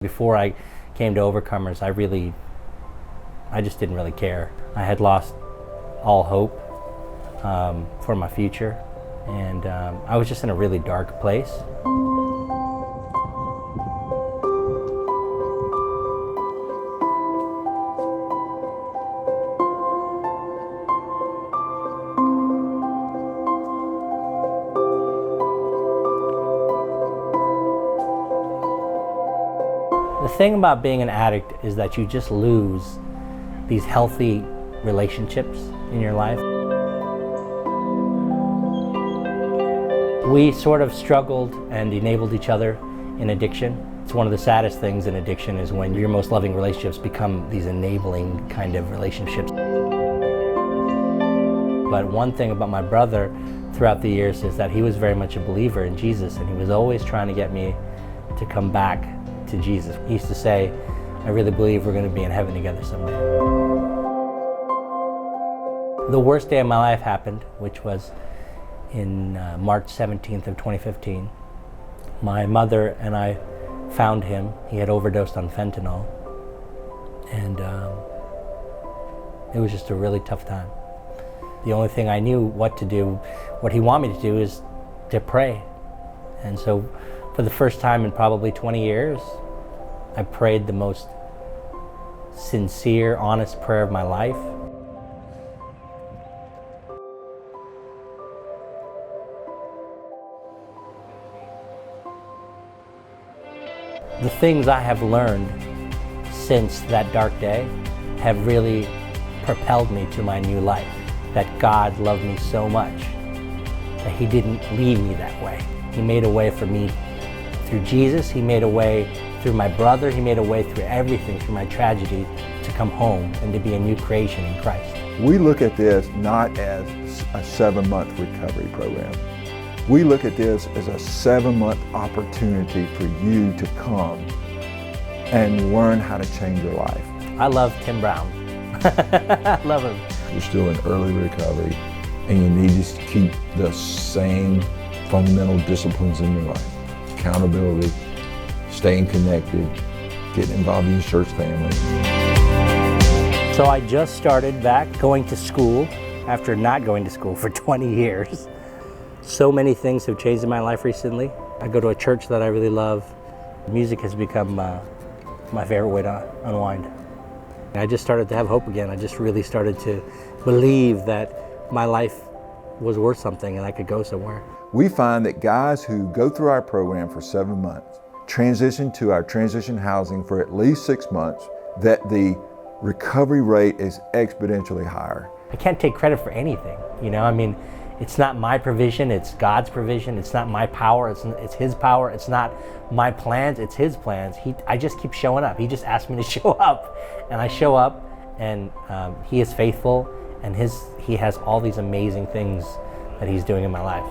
Before I came to Overcomers, I just didn't really care. I had lost all hope for my future, and I was just in a really dark place. The thing about being an addict is that you just lose these healthy relationships in your life. We sort of struggled and enabled each other in addiction. It's one of the saddest things in addiction is when your most loving relationships become these enabling kind of relationships. But one thing about my brother throughout the years is that he was very much a believer in Jesus, and he was always trying to get me to come back to Jesus. He used to say, I really believe we're going to be in heaven together someday. The worst day of my life happened, which was in March 17th of 2015. My mother and I found him. He had overdosed on fentanyl, and it was just a really tough time. The only thing I knew what to do, what he wanted me to do, is to pray. And so for the first time in probably 20 years, I prayed the most sincere, honest prayer of my life. The things I have learned since that dark day have really propelled me to my new life. That God loved me so much that He didn't leave me that way. He made a way for me through Jesus. He made a way through my brother. He made a way through everything, through my tragedy, to come home and to be a new creation in Christ. We look at this not as a 7-month recovery program. We look at this as a 7-month opportunity for you to come and learn how to change your life. I love Tim Brown. I love him. You're still in early recovery, and you need to keep the same fundamental disciplines in your life. Accountability, staying connected, getting involved in your church family. So I just started back going to school after not going to school for 20 years. So many things have changed in my life recently. I go to a church that I really love. Music has become my favorite way to unwind. I just started to have hope again. I just really started to believe that my life was worth something and I could go somewhere. We find that guys who go through our program for 7 months, transition to our transition housing for at least 6 months, that the recovery rate is exponentially higher. I can't take credit for anything, you know? I mean, it's not my provision, it's God's provision. It's not my power, it's His power. It's not my plans, it's His plans. I just keep showing up. He just asked me to show up, and I show up, and He is faithful, and He has all these amazing things that He's doing in my life.